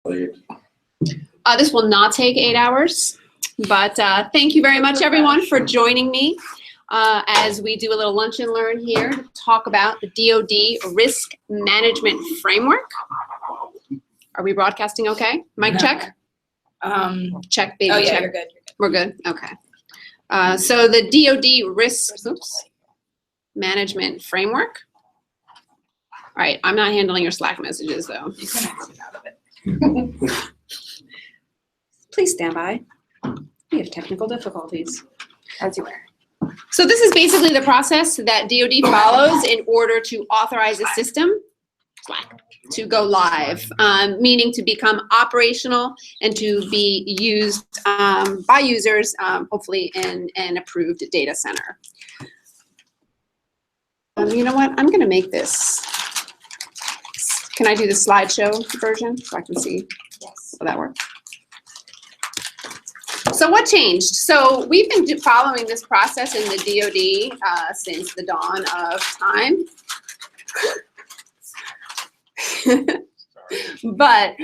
This will not take 8 hours, but thank you very much, everyone, for joining me as we do a little lunch and learn here to talk about the DoD Risk Management Framework. Are we broadcasting okay? Mic check? Check, baby, check. You're good. We're good? Okay. So the DoD Risk Management Framework. All right, I'm not handling your Slack messages, though. You can exit out of it. Please stand by. We have technical difficulties. As you were. So this is basically the process that DoD follows in order to authorize a system to go live, meaning to become operational and to be used by users, hopefully in an approved data center. You know what? I'm going to make this. Can I do the slideshow version so I can see? Yes. Will that work? So what changed? So we've been following this process in the DoD since the dawn of time. But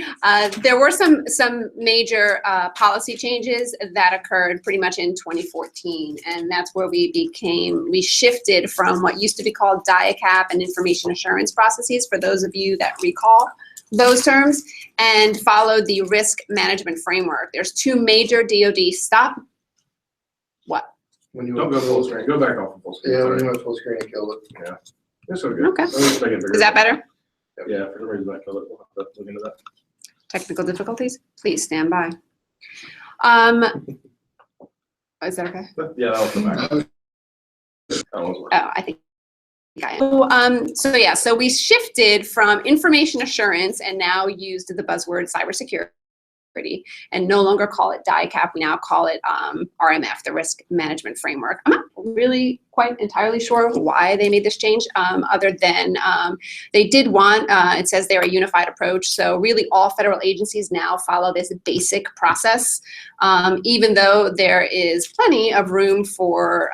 there were some major policy changes that occurred pretty much in 2014, and that's where we shifted from what used to be called DIACAP and information assurance processes, for those of you that recall those terms, and followed the risk management framework. There's two major DoD What? When you Don't go full screen. Go back off of full screen. Yeah, Sorry. when you went full screen, it killed it. Yeah. It's okay. Okay. Let me just make it bigger. Is that better? Yeah, for some reason that killed it. We'll have to look into that. Technical difficulties? Please stand by. Is that okay? Yeah, that'll come back. That one's working. Oh, I think I am. So we shifted from information assurance and now used the buzzword cybersecurity and no longer call it DIACAP. We now call it RMF, the Risk Management Framework. I'm not really quite entirely sure why they made this change, other than they did want, it says they're a unified approach. So really all federal agencies now follow this basic process, even though there is plenty of room for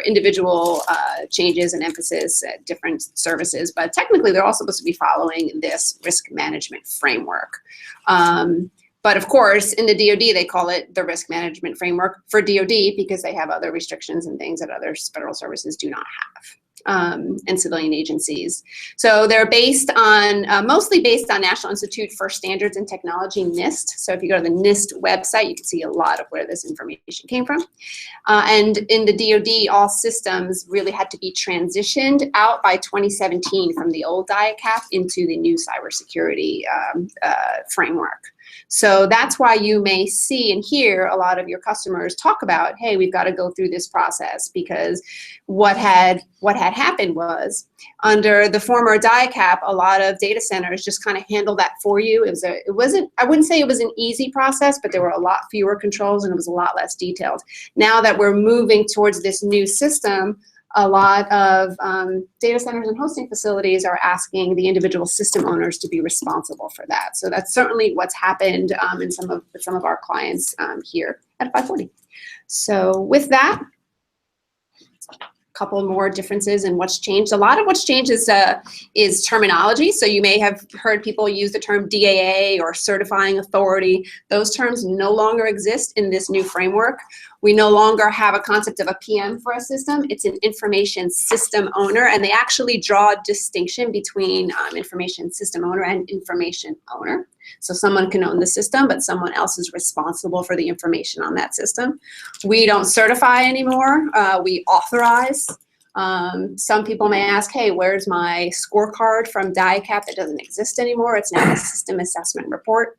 individual changes and emphasis at different services. But technically, they're all supposed to be following this risk management framework. But of course, in the DoD, they call it the Risk Management Framework for DoD because they have other restrictions and things that other federal services do not have, and civilian agencies. So they're based on, mostly based on National Institute for Standards and Technology, NIST. So if you go to the NIST website, you can see a lot of where this information came from. And in the DoD, all systems really had to be transitioned out by 2017 from the old DIACAP into the new cybersecurity framework. So that's why you may see and hear a lot of your customers talk about, hey, we've got to go through this process, because what had happened was under the former DIACAP, a lot of data centers just kind of handled that for you. I wouldn't say it was an easy process, but there were a lot fewer controls and it was a lot less detailed. Now that we're moving towards this new system, a lot of data centers and hosting facilities are asking the individual system owners to be responsible for that. So that's certainly what's happened in some of our clients here at 540. So with that, couple more differences in what's changed. A lot of what's changed is terminology. So you may have heard people use the term DAA or certifying authority. Those terms no longer exist in this new framework. We no longer have a concept of a PM for a system. It's an information system owner, and they actually draw a distinction between information system owner and information owner. So someone can own the system, but someone else is responsible for the information on that system. We don't certify anymore. We authorize. Some people may ask, hey, where's my scorecard from DIACAP that doesn't exist anymore? It's now a system assessment report.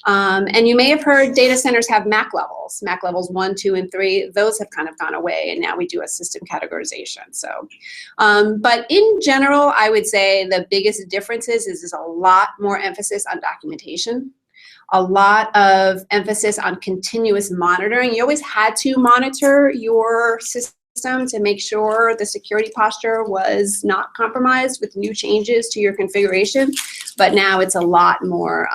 And you may have heard data centers have MAC levels 1, 2, and 3. Those have kind of gone away, and now we do a system categorization. So, but in general, I would say the biggest differences is a lot more emphasis on documentation, a lot of emphasis on continuous monitoring. You always had to monitor your system to make sure the security posture was not compromised with new changes to your configuration, but now it's a lot more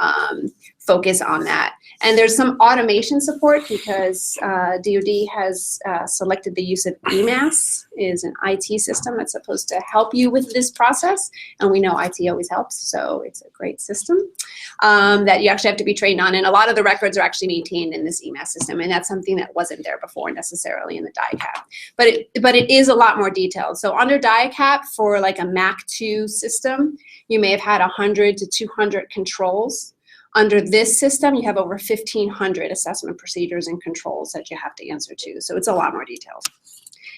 focus on that. And there's some automation support because DoD has selected the use of EMAS, is an IT system that's supposed to help you with this process. And we know IT always helps, so it's a great system that you actually have to be trained on. And a lot of the records are actually maintained in this EMAS system, and that's something that wasn't there before necessarily in the DICAP. But it is a lot more detailed. So under DICAP, for like a MAC 2 system, you may have had 100 to 200 controls. Under this system, you have over 1,500 assessment procedures and controls that you have to answer to. So it's a lot more detailed.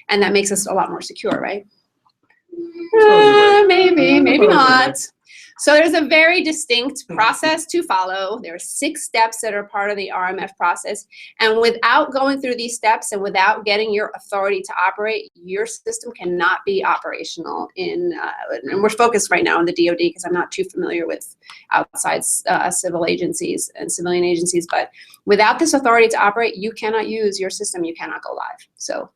And that makes us a lot more secure, right? Maybe, maybe not. So there's a very distinct process to follow. There are 6 steps that are part of the RMF process. And without going through these steps and without getting your authority to operate, your system cannot be operational in, and we're focused right now on the DoD because I'm not too familiar with outside civil agencies and civilian agencies, but without this authority to operate, you cannot use your system, you cannot go live. So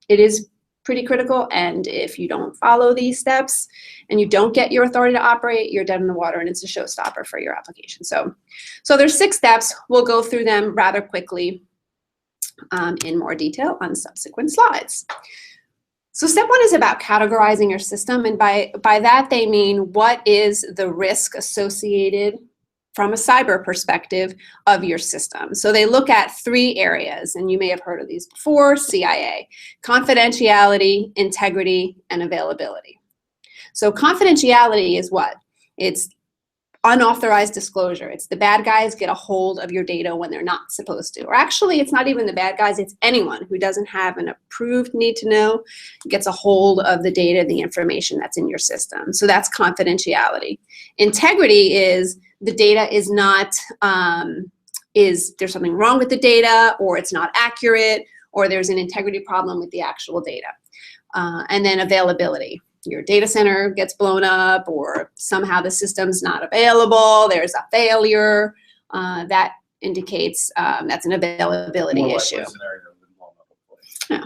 it is pretty critical, and if you don't follow these steps and you don't get your authority to operate, you're dead in the water, and it's a showstopper for your application. So there's 6 steps. We'll go through them rather quickly in more detail on subsequent slides. So step 1 is about categorizing your system, and by that they mean what is the risk associated from a cyber perspective of your system. So they look at 3 areas, and you may have heard of these before: CIA, confidentiality, integrity, and availability. So confidentiality is what? It's unauthorized disclosure. It's the bad guys get a hold of your data when they're not supposed to. Or actually, it's not even the bad guys, it's anyone who doesn't have an approved need to know gets a hold of the data, the information that's in your system. So that's confidentiality. Integrity is the data is not, there's something wrong with the data, or it's not accurate, or there's an integrity problem with the actual data. And then availability. Your data center gets blown up, or somehow the system's not available, there's a failure. That indicates that's an availability issue. Yeah.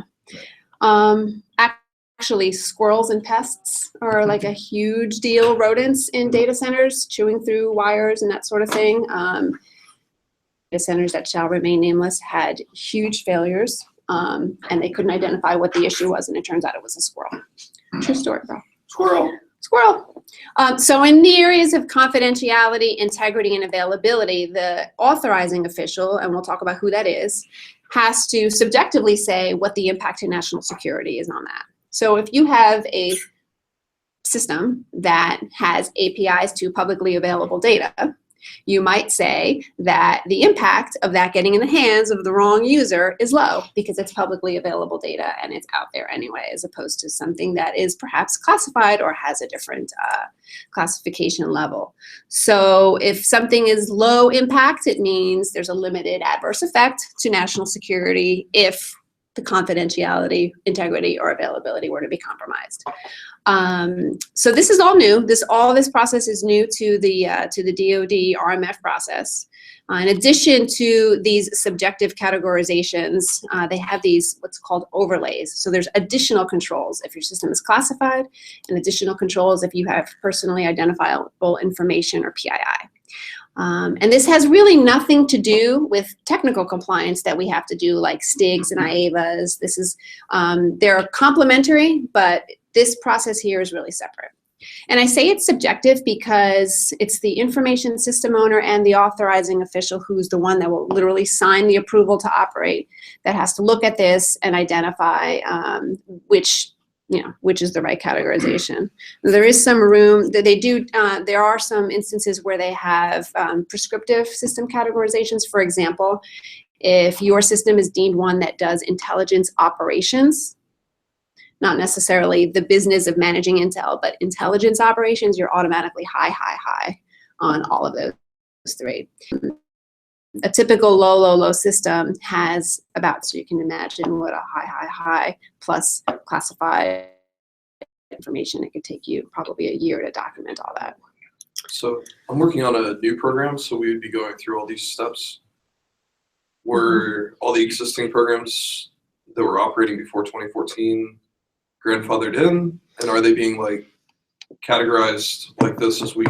Actually, squirrels and pests are like a huge deal. Rodents in data centers chewing through wires and that sort of thing. Data centers that shall remain nameless had huge failures, and they couldn't identify what the issue was, and it turns out it was a squirrel. True story, bro. Squirrel. Squirrel. So in the areas of confidentiality, integrity, and availability, the authorizing official, and we'll talk about who that is, has to subjectively say what the impact to national security is on that. So if you have a system that has APIs to publicly available data, you might say that the impact of that getting in the hands of the wrong user is low because it's publicly available data and it's out there anyway, as opposed to something that is perhaps classified or has a different classification level. So if something is low impact, it means there's a limited adverse effect to national security if the confidentiality, integrity, or availability were to be compromised. So this is all new. All this process is new to the DoD RMF process. In addition to these subjective categorizations, they have these what's called overlays. So there's additional controls if your system is classified, and additional controls if you have personally identifiable information or PII. And this has really nothing to do with technical compliance that we have to do, like STIGs and IAVAs. This is, they're complementary, but this process here is really separate. And I say it's subjective because it's the information system owner and the authorizing official who's the one that will literally sign the approval to operate that has to look at this and identify which is the right categorization. There is some room that they do, there are some instances where they have prescriptive system categorizations. For example, if your system is deemed one that does intelligence operations, not necessarily the business of managing intel, but intelligence operations, you're automatically high on all of those 3. A typical low system has about, so you can imagine what a high plus classified information. It could take you probably a year to document all that. So I'm working on a new program, so we would be going through all these steps. Were all the existing programs that were operating before 2014 grandfathered in, and are they being like categorized like this as we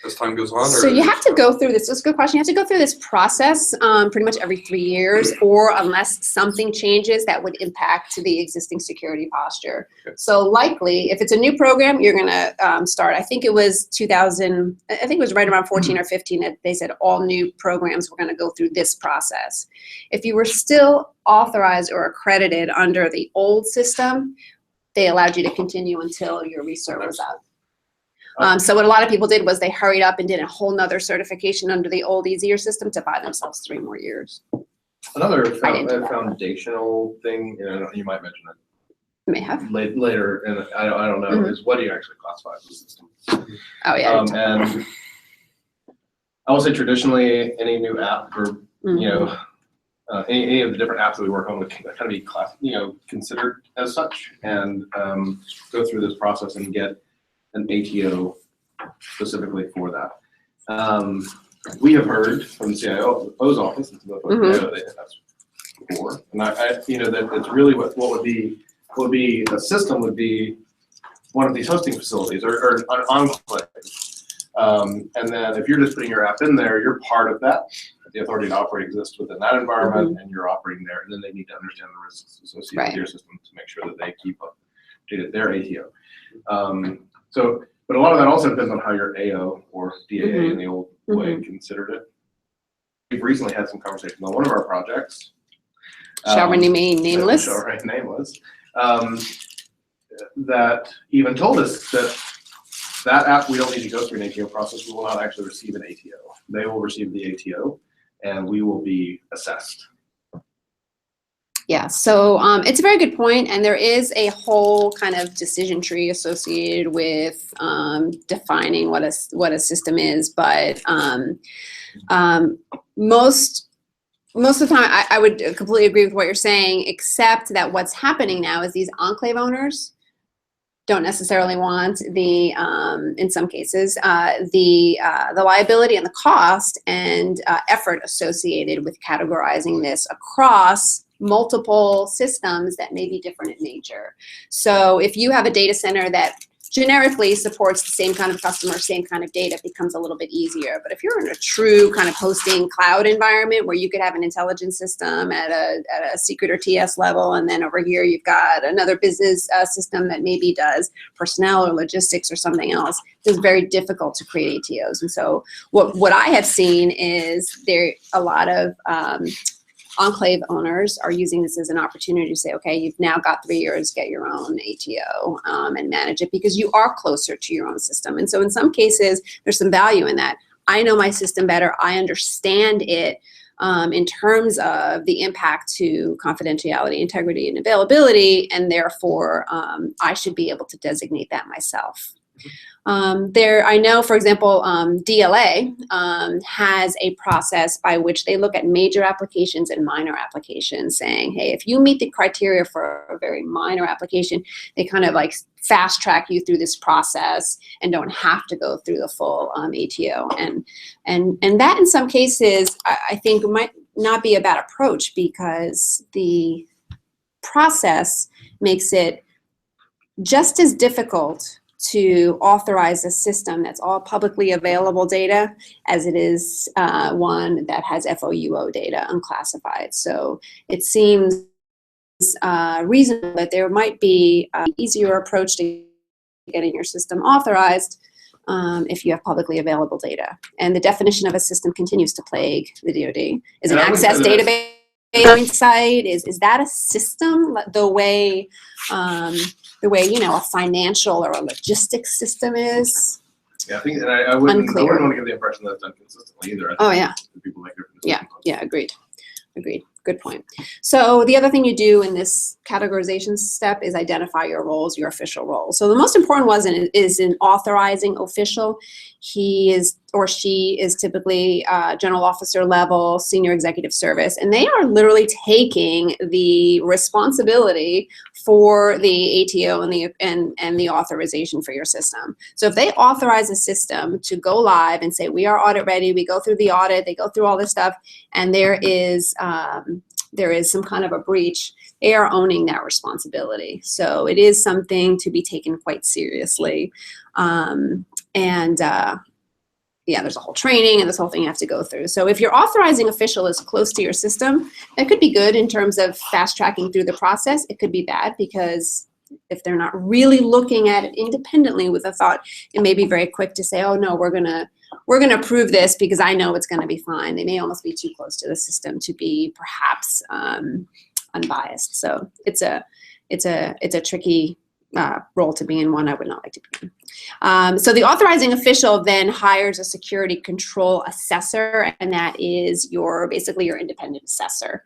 as time goes on? So you have to go through this. That's a good question. You have to go through this process pretty much every 3 years, or unless something changes that would impact the existing security posture. Okay. So likely, if it's a new program, you're going to start. I think it was 2000. I think it was right around 14 or 15 that they said all new programs were going to go through this process. If you were still authorized or accredited under the old system, they allowed you to continue until your recert was up. So what a lot of people did was they hurried up and did a whole nother certification under the old easier system to buy themselves 3 more years. Another I didn't do that. foundational thing, you might mention it May have. later, and I don't know, is what do you actually classify as a system? Oh yeah. And I will say traditionally, any new app or any of the different apps that we work on would kind of be considered as such, and go through this process and get an ATO specifically for that. We have heard from the CIO's office, and that's before, and that it's really what would be a system would be one of these hosting facilities or an enclave. And then if you're just putting your app in there, you're part of that. The authority to operate exists within that environment, and you're operating there. And then they need to understand the risks associated with your system to make sure that they keep up to their ATO. But a lot of that also depends on how your AO or DAA in the old way considered it. We've recently had some conversations on one of our projects. Shall remain nameless. Shall remain nameless. That even told us that app, we don't need to go through an ATO process. We will not actually receive an ATO. They will receive the ATO, and we will be assessed. Yeah, so it's a very good point, and there is a whole kind of decision tree associated with defining what a system is. But most of the time, I would completely agree with what you're saying, except that what's happening now is these enclave owners don't necessarily want the, in some cases, the liability and the cost and effort associated with categorizing this across multiple systems that may be different in nature. So if you have a data center that generically supports the same kind of customer, same kind of data, it becomes a little bit easier. But if you're in a true kind of hosting cloud environment where you could have an intelligence system at a secret or TS level, and then over here you've got another business system that maybe does personnel or logistics or something else, it's very difficult to create ATOs. And so what I have seen is there a lot of enclave owners are using this as an opportunity to say, okay, you've now got 3 years, get your own ATO and manage it, because you are closer to your own system. And so in some cases, there's some value in that. I know my system better. I understand it in terms of the impact to confidentiality, integrity, and availability, and therefore I should be able to designate that myself. I know, for example, DLA has a process by which they look at major applications and minor applications, saying, hey, if you meet the criteria for a very minor application, they kind of like fast track you through this process and don't have to go through the full ATO. And that in some cases, I think might not be a bad approach, because the process makes it just as difficult to authorize a system that's all publicly available data as it is one that has FOUO data unclassified. So it seems reasonable that there might be an easier approach to getting your system authorized if you have publicly available data. And the definition of a system continues to plague the DoD. Is an access database site, is that a system? The way a financial or a logistics system is. Yeah, I think, and I wouldn't want to give the impression that it's done consistently either. Oh yeah. People make Yeah, agreed. Good point. So the other thing you do in this categorization step is identify your roles, your official roles. So the most important one is an authorizing official. He is or she is typically general officer level, senior executive service, and they are literally taking the responsibility for the ATO and the authorization for your system. So if they authorize a system to go live and say, we are audit ready, we go through the audit, they go through all this stuff, and there is some kind of a breach, they are owning that responsibility. So it is something to be taken quite seriously. yeah, there's a whole training and this whole thing you have to go through. So if your authorizing official is close to your system, that could be good in terms of fast tracking through the process. It could be bad because if they're not really looking at it independently with a thought, it may be very quick to say, oh no, we're gonna approve this because I know it's gonna be fine. They may almost be too close to the system to be perhaps unbiased. So it's a tricky role to be in, one I would not like to be in. So the authorizing official then hires a security control assessor, and that is basically your independent assessor.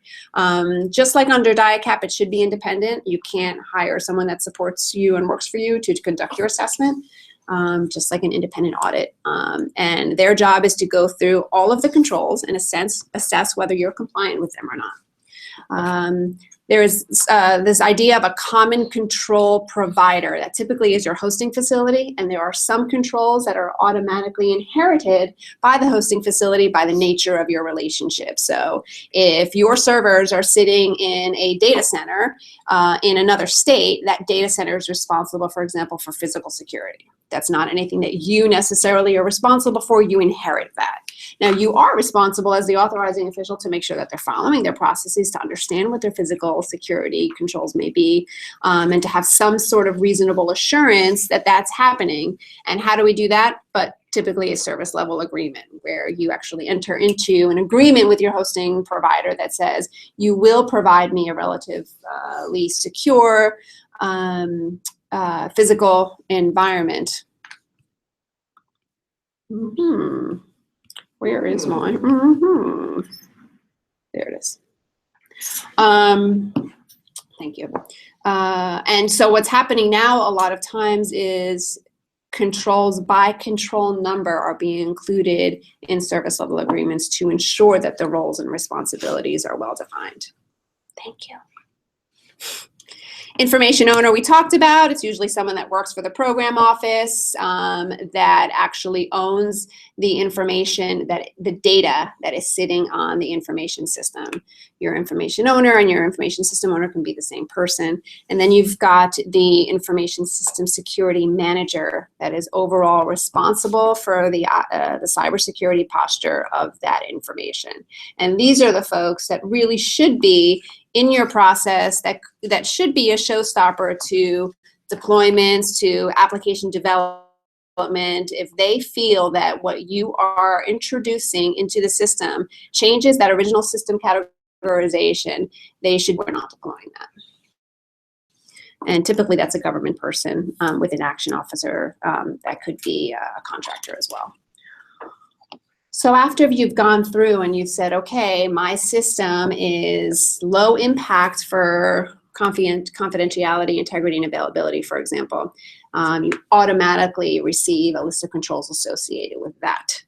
Just like under DIACAP, it should be independent. You can't hire someone that supports you and works for you to conduct your assessment, just like an independent audit. And their job is to go through all of the controls and assess whether you're compliant with them or not. There's this idea of a common control provider that typically is your hosting facility, and there are some controls that are automatically inherited by the hosting facility by the nature of your relationship. So if your servers are sitting in a data center in another state, that data center is responsible, for example, for physical security. That's not anything that you necessarily are responsible for. You inherit that. Now, you are responsible as the authorizing official to make sure that they're following their processes, to understand what their physical security controls may be, and to have some sort of reasonable assurance that that's happening. And how do we do that? But typically a service level agreement where you actually enter into an agreement with your hosting provider that says you will provide me a relatively secure physical environment. Where is my? There it is. Thank you. And so what's happening now a lot of times is controls by control number are being included in service level agreements to ensure that the roles and responsibilities are well defined. Thank you. Information owner we talked about. It's usually someone that works for the program office that actually owns the information, the data that is sitting on the information system. Your information owner and your information system owner can be the same person. And then you've got the information system security manager that is overall responsible for the cybersecurity posture of that information. And these are the folks that really should be in your process, that should be a showstopper to deployments, to application development. If they feel that what you are introducing into the system changes that original system categorization, we're not deploying that. And typically that's a government person with an action officer. That could be a contractor as well. So after you've gone through and you've said, okay, my system is low impact for confidentiality, integrity, and availability, for example, you automatically receive a list of controls associated with that.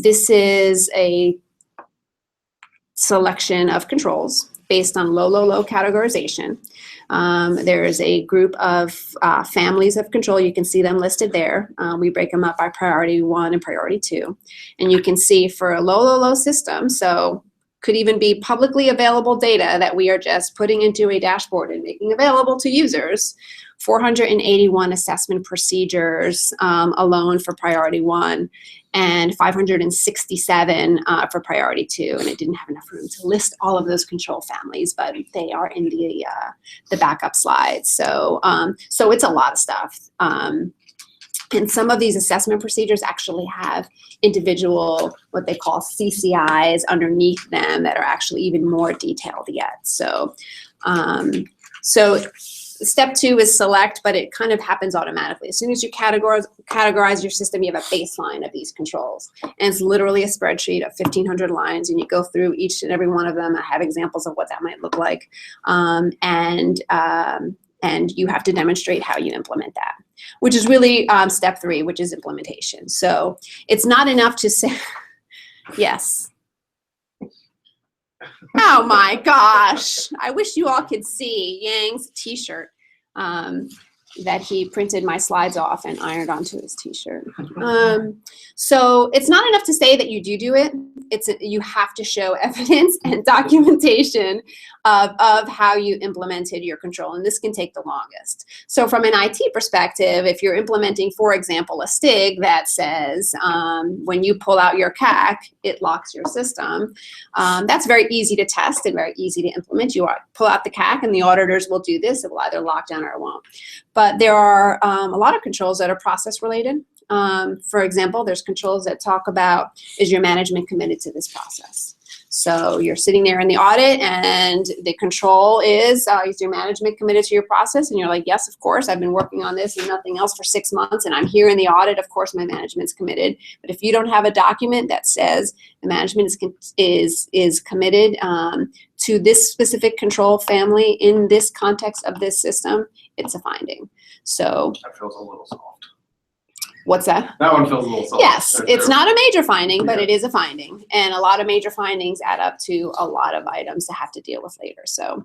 This is a selection of controls based on low categorization. There is a group of families of control. You can see them listed there. We break them up by priority 1 and priority 2. And you can see for a low system, so could even be publicly available data that we are just putting into a dashboard and making available to users, 481 assessment procedures alone for priority 1, and 567 for priority 2. And it didn't have enough room to list all of those control families, but they are in the backup slides. So so it's a lot of stuff. And some of these assessment procedures actually have individual, what they call CCIs underneath them that are actually even more detailed yet. So step 2 is select, but it kind of happens automatically. As soon as you categorize your system, you have a baseline of these controls. And it's literally a spreadsheet of 1,500 lines, and you go through each and every one of them. I have examples of what that might look like. And you have to demonstrate how you implement that, which is really step 3, which is implementation. So it's not enough to say, yes. Oh my gosh. I wish you all could see Yang's t-shirt that he printed my slides off and ironed onto his t-shirt. So it's not enough to say that you do it. you have to show evidence and documentation of how you implemented your control, and this can take the longest. So from an IT perspective, if you're implementing, for example, a STIG that says when you pull out your CAC, it locks your system, that's very easy to test and very easy to implement. You pull out the CAC and the auditors will do this. It will either lock down or it won't. But there are a lot of controls that are process related. For example, there's controls that talk about, is your management committed to this process? So you're sitting there in the audit and the control is your management committed to your process? And you're like, yes, of course, I've been working on this and nothing else for 6 months and I'm here in the audit, of course my management's committed. But if you don't have a document that says the management is committed to this specific control family in this context of this system, it's a finding. So That feels a little soft. what's that? That one feels a little soft. Yes, it's not a major finding, but Yeah. it is a finding. And a lot of major findings add up to a lot of items to have to deal with later. So,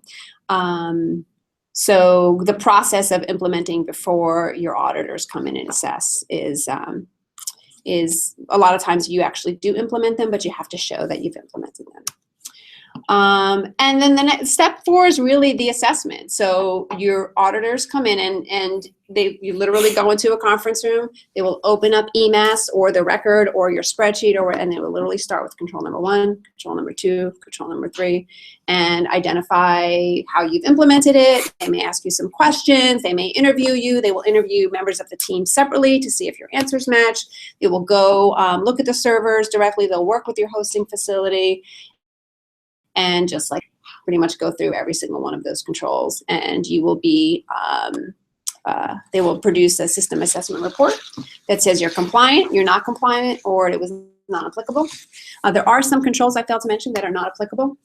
so the process of implementing before your auditors come in and assess is a lot of times you actually do implement them, but you have to show that you've implemented them. And then the next step 4 is really the assessment. So your auditors come in and you literally go into a conference room. They will open up EMAS or the record or your spreadsheet, and they will literally start with control number 1, control number 2, control number 3, and identify how you've implemented it. They may ask you some questions. They may interview you. They will interview members of the team separately to see if your answers match. They will go look at the servers directly. They'll work with your hosting facility and just like pretty much go through every single one of those controls. And you will be, they will produce a system assessment report that says you're compliant, you're not compliant, or it was not applicable. There are some controls I failed to mention that are not applicable,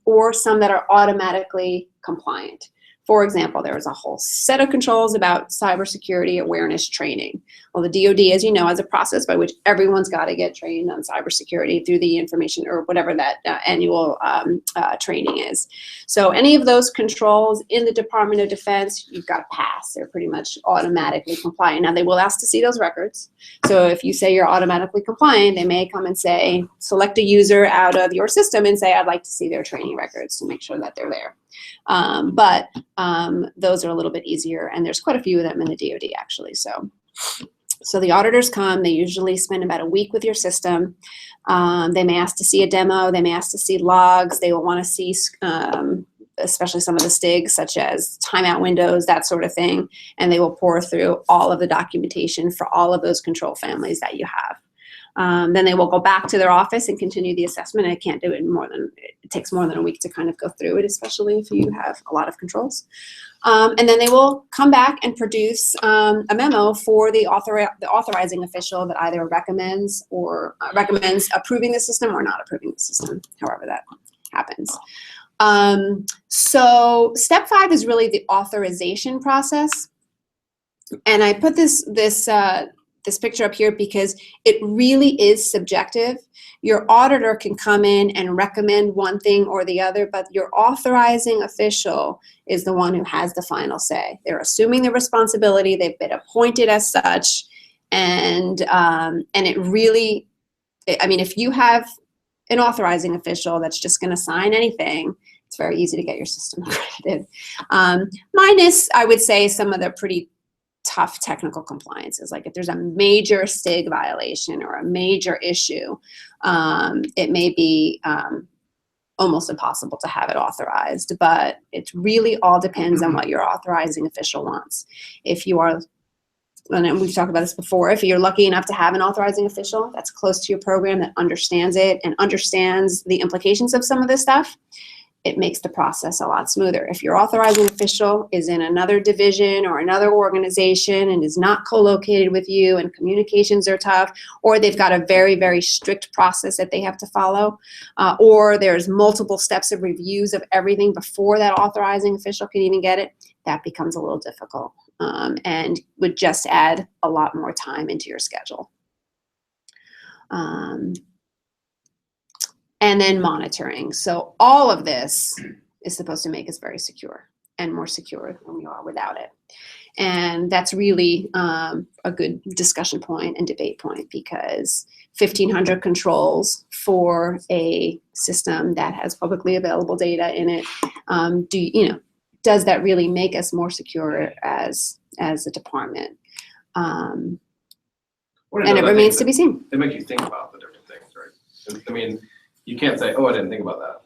or some that are automatically compliant. For example, there is a whole set of controls about cybersecurity awareness training. Well, the DoD, as you know, has a process by which everyone's got to get trained on cybersecurity through the information or whatever that annual training is. So any of those controls in the Department of Defense, you've got to pass. They're pretty much automatically compliant. Now, they will ask to see those records. So if you say you're automatically compliant, they may come and say, select a user out of your system and say, I'd like to see their training records to make sure that they're there. But those are a little bit easier, and there's quite a few of them in the DoD actually. So the auditors come, they usually spend about a week with your system. They may ask to see a demo, they may ask to see logs, they will want to see especially some of the STIGs such as timeout windows, that sort of thing, and they will pour through all of the documentation for all of those control families that you have. Then they will go back to their office and continue the assessment. I can't do it it takes more than a week to kind of go through it, especially if you have a lot of controls. And then they will come back and produce a memo for the authorizing official that either recommends approving the system or not approving the system, however that happens. So step 5 is really the authorization process. And I put this picture up here because it really is subjective. Your auditor can come in and recommend one thing or the other, but your authorizing official is the one who has the final say. They're assuming the responsibility. They've been appointed as such, and it really, I mean, if you have an authorizing official that's just going to sign anything, it's very easy to get your system accredited. Minus, I would say, some of the pretty tough technical compliances. Like if there's a major STIG violation or a major issue, it may be almost impossible to have it authorized, but it really all depends on what your authorizing official wants. If you are, and we've talked about this before, if you're lucky enough to have an authorizing official that's close to your program, that understands it and understands the implications of some of this stuff, it makes the process a lot smoother. If your authorizing official is in another division or another organization and is not co-located with you and communications are tough, or they've got a very, very strict process that they have to follow, or there's multiple steps of reviews of everything before that authorizing official can even get it, that becomes a little difficult and would just add a lot more time into your schedule. And then monitoring. So all of this is supposed to make us very secure and more secure than we are without it. And that's really a good discussion point and debate point, because 1,500 controls for a system that has publicly available data in it. Does that really make us more secure as a department? And it remains to be seen. It makes you think about the different things, right? I mean, you can't say, "Oh, I didn't think about that,"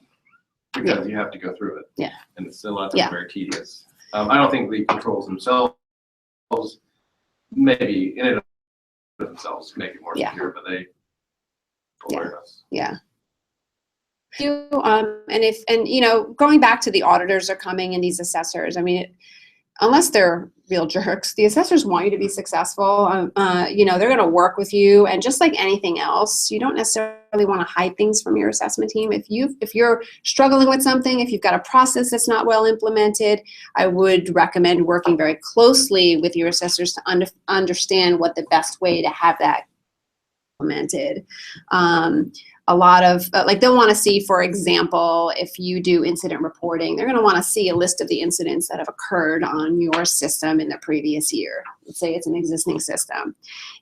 because you have to go through it. Yeah. And it's a lot of very tedious. I don't think the controls themselves, maybe in and of themselves, make it more secure, but they alert us. Yeah. Going back to the auditors are coming and these assessors, I mean, unless they're real jerks, the assessors want you to be successful. They're going to work with you, and just like anything else, you don't necessarily want to hide things from your assessment team. If you're struggling with something, if you've got a process that's not well implemented, I would recommend working very closely with your assessors to understand what the best way to have that implemented. A lot of, they'll want to see, for example, if you do incident reporting, they're going to want to see a list of the incidents that have occurred on your system in the previous year. Let's say it's an existing system.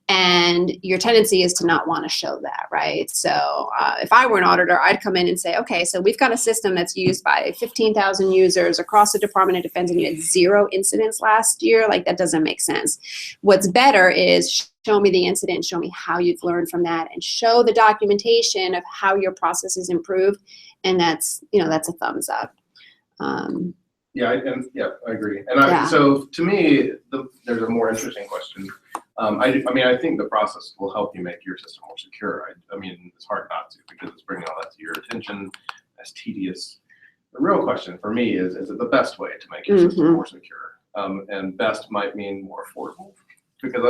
And your tendency is to not want to show that, right? So if I were an auditor, I'd come in and say, okay, so we've got a system that's used by 15,000 users across the Department of Defense, and you had 0 incidents last year. Like, that doesn't make sense. What's better is show me the incident, show me how you've learned from that, and show the documentation of how your process is improved. And that's a thumbs up. I agree. And so to me, there's a more interesting question. I think the process will help you make your system more secure. I mean, it's hard not to, because it's bringing all that to your attention. That's tedious. The real question for me is it the best way to make your system more secure? And best might mean more affordable. Because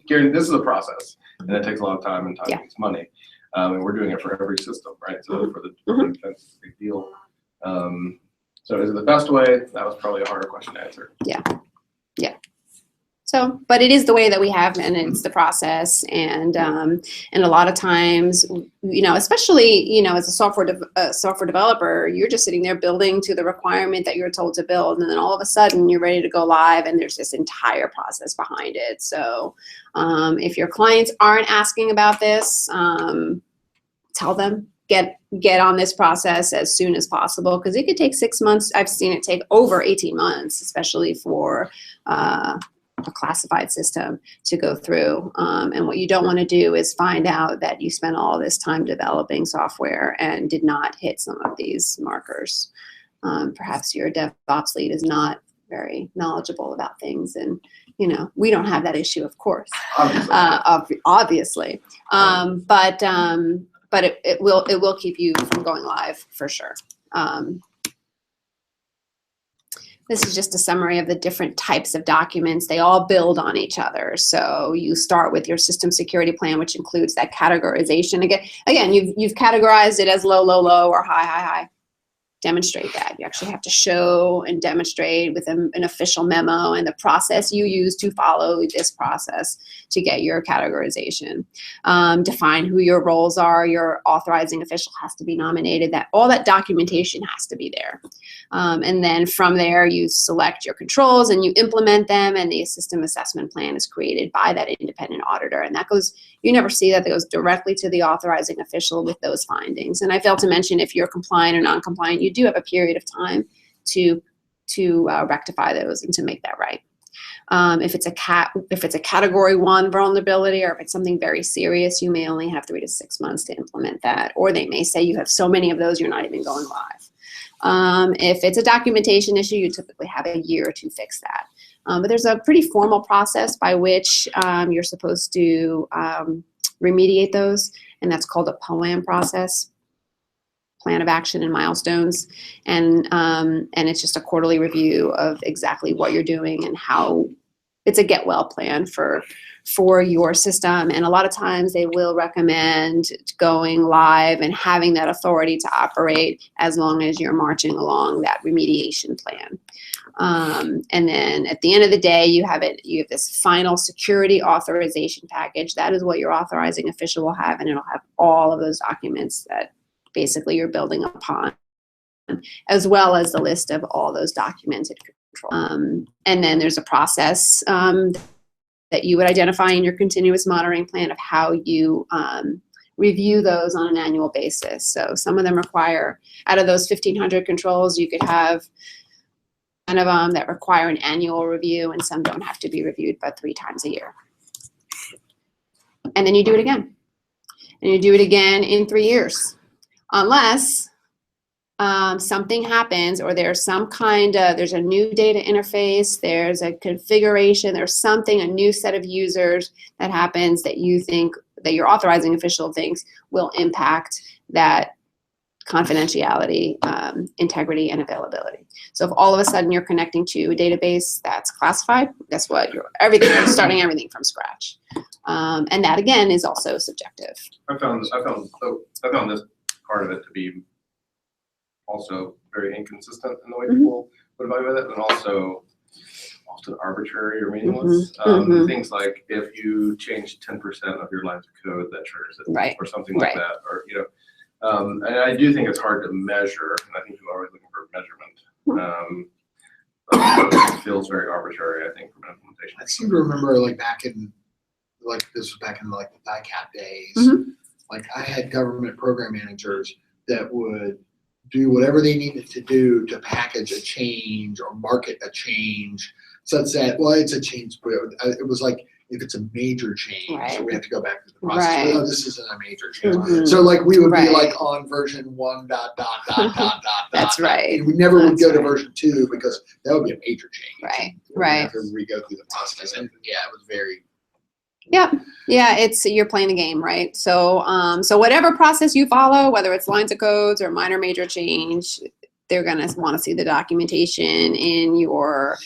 Gary, this is a process, and it takes a lot of time, and time takes money. And we're doing it for every system, right? So for the Department of Defense, it's a big deal. So is it the best way? That was probably a harder question to answer. Yeah. So, but it is the way that we have, and it's the process. And a lot of times, especially, as a software developer, you're just sitting there building to the requirement that you're told to build. And then all of a sudden you're ready to go live, and there's this entire process behind it. So if your clients aren't asking about this, tell them, get on this process as soon as possible, because it could take 6 months. I've seen it take over 18 months, especially for a classified system to go through. And what you don't want to do is find out that you spent all this time developing software and did not hit some of these markers. Perhaps your DevOps lead is not very knowledgeable about things, and we don't have that issue, of course, obviously. But it will keep you from going live for sure. This is just a summary of the different types of documents. They all build on each other. So you start with your system security plan, which includes that categorization. Again, you've categorized it as low, low, low, or high, high, high. Demonstrate that. You actually have to show and demonstrate with an official memo and the process you use to follow this process to get your categorization. Define who your roles are. Your authorizing official has to be nominated. All that documentation has to be there. And then from there, you select your controls and you implement them, and the system assessment plan is created by that independent auditor. And that goes, you never see that goes directly to the authorizing official with those findings. And I failed to mention, if you're compliant or non-compliant, you do have a period of time to rectify those and to make that right. If it's a category 1 vulnerability, or if it's something very serious, you may only have 3 to 6 months to implement that. Or they may say you have so many of those, you're not even going live. If it's a documentation issue, you typically have a year to fix that. But there's a pretty formal process by which you're supposed to remediate those, and that's called a POAM process. Plan of action and milestones, and it's just a quarterly review of exactly what you're doing and how. It's a get well plan for your system, and a lot of times they will recommend going live and having that authority to operate as long as you're marching along that remediation plan. And then at the end of the day, you have this final security authorization package. That is what your authorizing official will have, and it'll have all of those documents that basically you're building upon, as well as the list of all those documented controls. And then there's a process that you would identify in your continuous monitoring plan of how you review those on an annual basis. So some of them require, out of those 1,500 controls, you could have 10 of them that require an annual review, and some don't have to be reviewed but 3 times a year. And then you do it again. And you do it again in 3 years. Unless something happens, or there's some kind of, there's a new data interface, there's a configuration, there's something, a new set of users that happens that you think that your authorizing official thinks will impact that confidentiality, integrity, and availability. So if all of a sudden you're connecting to a database that's classified, guess what? You're starting everything from scratch. And that again is also subjective. I found this part of it to be also very inconsistent in the way people would evaluate it, and also often arbitrary or meaningless. Things like if you change 10% of your lines of code, that triggers it, right, or something like that, or and I do think it's hard to measure, and I think people are always looking for measurement. It feels very arbitrary, I think, from an implementation. I seem to remember, like back in, like this was back in like the DICAP days. Like I had government program managers that would do whatever they needed to do to package a change or market a change, such that, well, it's a change, but it was like, if it's a major change, so we have to go back to the process. Oh, this isn't a major change. So like we would be like on version 1 ... That's right. And we never would go to version 2 because that would be a major change. Right. After we go through the process, and yeah, it was very. Yeah, it's, you're playing the game, right? So so whatever process you follow, whether it's lines of codes or minor major change, they're gonna want to see the documentation in your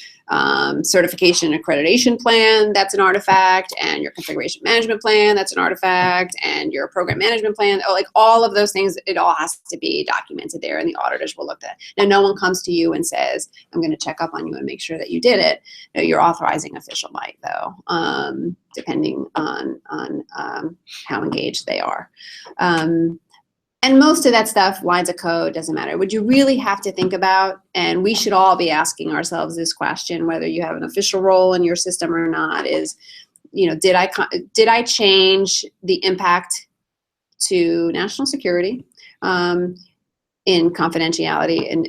certification accreditation plan, that's an artifact, and your configuration management plan, that's an artifact, and your program management plan, like all of those things, it all has to be documented there, and the auditors will look at it. Now, no one comes to you and says, I'm going to check up on you and make sure that you did it. Your authorizing official might, though, depending on how engaged they are. And most of that stuff, lines of code, doesn't matter. What you really have to think about, and we should all be asking ourselves this question, whether you have an official role in your system or not, is, did I change the impact to national security in confidentiality and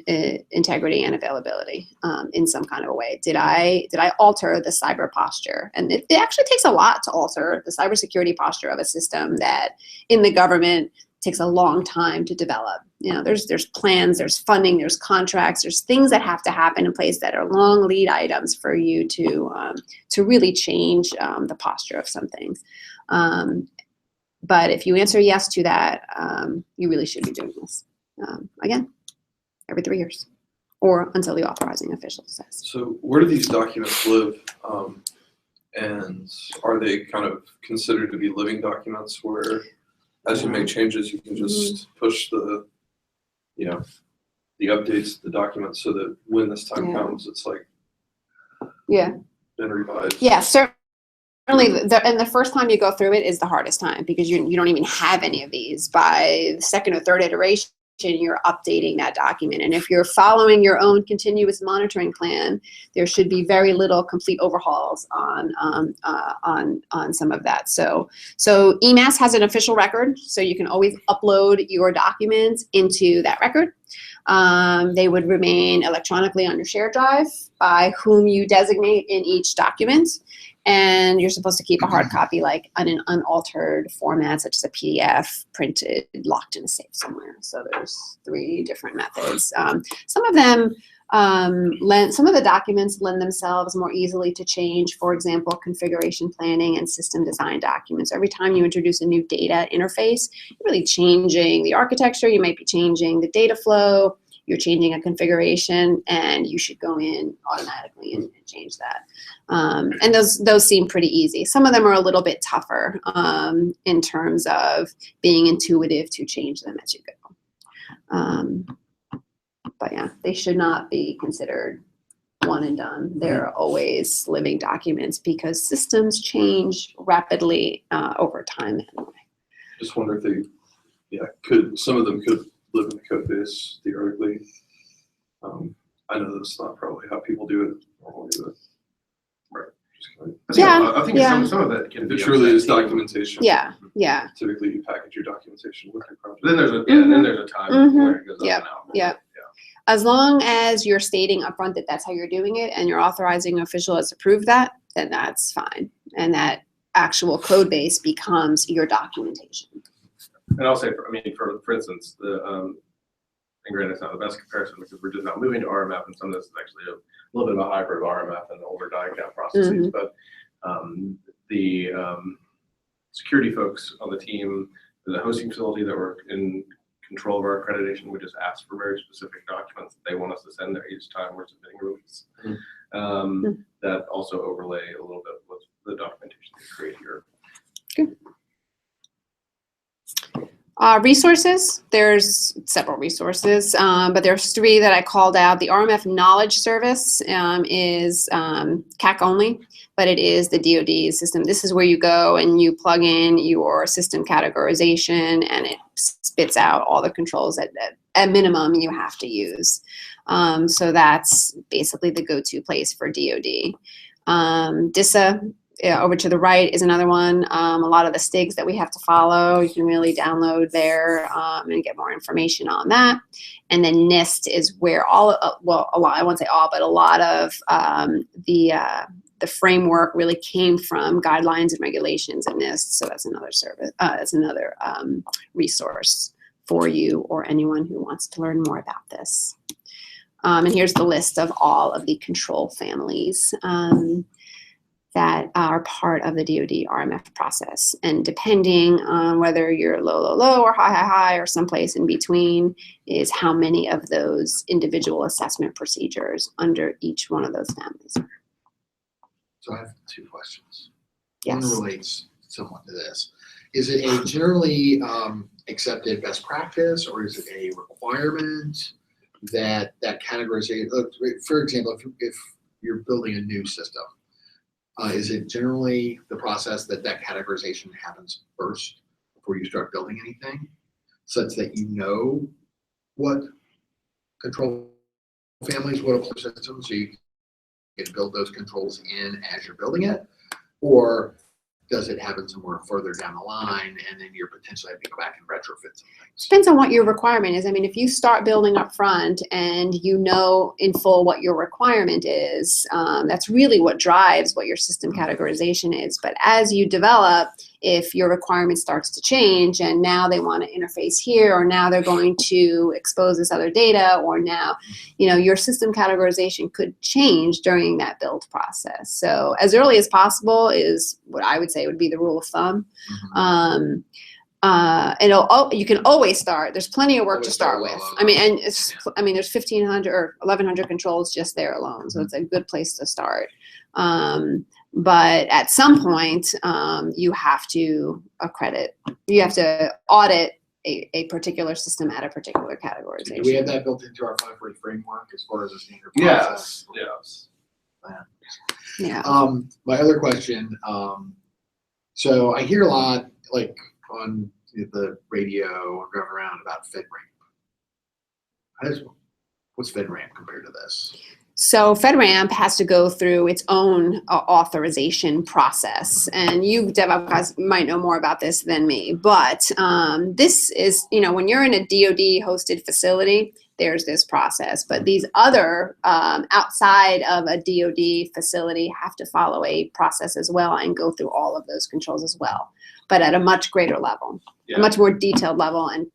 integrity and availability in some kind of a way? Did I alter the cyber posture? And it actually takes a lot to alter the cybersecurity posture of a system that in the government takes a long time to develop. There's plans, there's funding, there's contracts, there's things that have to happen in place that are long lead items for you to really change the posture of some things. But if you answer yes to that, you really should be doing this again every 3 years, or until the authorizing official says. So where do these documents live? And are they kind of considered to be living documents where, as you make changes, you can just push the, the updates to the document so that when this time comes, it's like been revised. Yeah, certainly. And the first time you go through it is the hardest time, because you don't even have any of these. By the second or third iteration, you're updating that document. And if you're following your own continuous monitoring plan, there should be very little complete overhauls on some of that. So EMAS has an official record, so you can always upload your documents into that record. They would remain electronically on your shared drive by whom you designate in each document. And you're supposed to keep a hard copy, like in an unaltered format, such as a PDF, printed, locked in a safe somewhere. So there's 3 different methods. Some of them, some of the documents lend themselves more easily to change. For example, configuration planning and system design documents. Every time you introduce a new data interface, you're really changing the architecture. You might be changing the data flow. You're changing a configuration, and you should go in automatically and change that. And those seem pretty easy. Some of them are a little bit tougher in terms of being intuitive to change them as you go. But yeah, they should not be considered one and done. They're always living documents because systems change rapidly over time anyway. Just wonder if they, some of them could live in the code base theoretically. I know that's not probably how people do it normally, but Yeah, I think yeah. some of it can be. It truly is documentation. Yeah, yeah. Typically, you package your documentation with your project. Then there's a then there's a time where it goes up Yep, and out. yep. As long as you're stating upfront that that's how you're doing it and your authorizing official has approved that, then that's fine. And that actual code base becomes your documentation. And I'll say, for instance, and granted, it's not the best comparison because we're just not moving to RMF, and some of this is actually a little bit of a hybrid of RMF and the older die-cap processes. But the security folks on the team, the hosting facility that were in control of our accreditation, we just ask for very specific documents that they want us to send there each time we're submitting a release. That also overlay a little bit with the documentation we create here. Good. Resources, there's several resources, but there's 3 that I called out. The RMF Knowledge Service is CAC only, but it is the DoD system. This is where you go and you plug in your system categorization and it spits out all the controls that at minimum you have to use. So that's basically the go-to place for DoD. DISA, over to the right is another one. A lot of the STIGs that we have to follow, you can really download there and get more information on that. And then NIST is where a lot, I won't say all, but a lot of the framework really came from guidelines and regulations in NIST. So that's another service, that's another resource for you or anyone who wants to learn more about this. And here's the list of all of the control families that are part of the DoD RMF process. And depending on whether you're low, low, low, or high, high, high, or someplace in between, is how many of those individual assessment procedures under each one of those families. So I have 2 questions. Yes. One relates somewhat to this. Is it a generally accepted best practice, or is it a requirement that categorization, for example, if you're building a new system, is it generally the process that categorization happens first before you start building anything, such that you know what control families would apply to systems, so you can build those controls in as you're building it? Or does it happen somewhere further down the line and then you're potentially having to go back and retrofit some things? Depends on what your requirement is. I mean, if you start building up front and you know in full what your requirement is, that's really what drives what your system categorization is. But as you develop, if your requirement starts to change and now they want to interface here, or now they're going to expose this other data, or now, your system categorization could change during that build process. So as early as possible is what I would say would be the rule of thumb. You can always start. There's plenty of work to start with. I mean, and there's 1,500 or 1,100 controls just there alone, so it's a good place to start. But at some point, you have to audit a particular system at a particular categorization. Do we have that built into our 540 framework as far as a standard process? Yes. Yeah. My other question, so I hear a lot, like on the radio or going around, about FedRAMP. What's FedRAMP compared to this? So FedRAMP has to go through its own authorization process, and you DevOps guys might know more about this than me, but this is, when you're in a DoD hosted facility, there's this process, but these other outside of a DoD facility have to follow a process as well and go through all of those controls as well, but at a much greater level, a much more detailed level and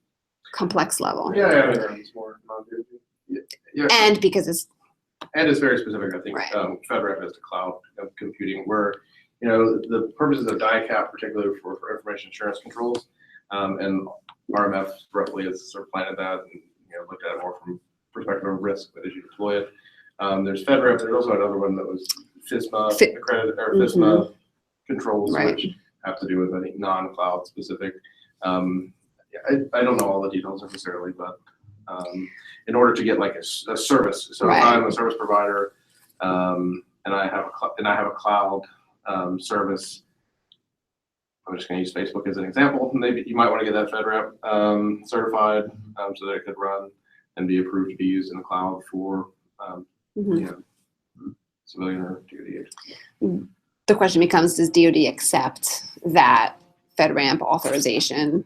complex level. It's more non-DoD. And because it's very specific, I think. Right. FedRAMP is the cloud computing, where the purposes of die-cap, particularly for information assurance controls, and RMF roughly has sort of planted that and looked at it more from perspective of risk, but as you deploy it, there's FedRAMP. There's also another one that was FISMA accredited, or FISMA controls, Right. which have to do with any non-cloud specific. I don't know all the details necessarily, but in order to get like a service, so Right. if I'm a service provider and I have a cloud service, I'm just going to use Facebook as an example. Maybe you might want to get that FedRAMP certified so that it could run and be approved to be used in the cloud for civilian or DoD agencies. the question becomes, does DoD accept that FedRAMP authorization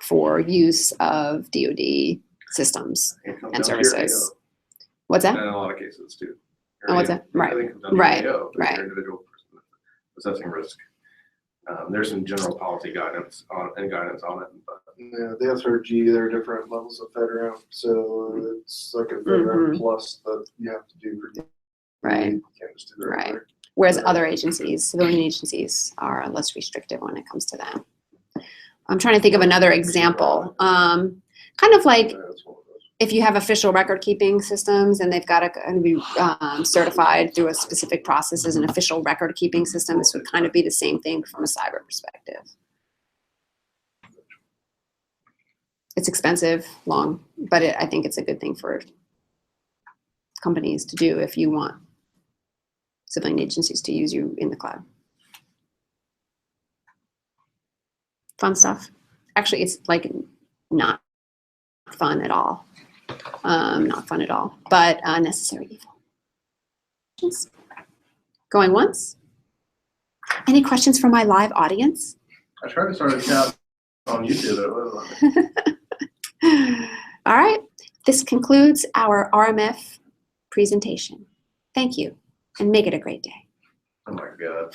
for use of DoD systems It comes and down to your services? AO, What's that? in a lot of cases too. Oh, what's that? Right. Everything comes down to your Right. AO, Right. your individual person assessing risk. There's some general policy guidance on it, but Yeah, the SRG, there are different levels of FedRAMP, so it's like a FedRAMP plus that you have to do for DoD. Right. You can't just do the Right. regular. Whereas other agencies, civilian agencies, are less restrictive when it comes to that. I'm trying to think of another example. Kind of like Yeah, that's one of those. if you have official record keeping systems and they've got to be certified through a specific process as an official record keeping system, this would kind of be the same thing from a cyber perspective. It's expensive, long, but I think it's a good thing for companies to do if you want civilian agencies to use you in the cloud. Fun stuff. Actually, it's like not fun at all. Not fun at all, but necessary evil. Going once? Any questions from my live audience? I tried to start a chat on YouTube. But it wasn't. All right, this concludes our RMF presentation. Thank you, and make it a great day. Oh my God.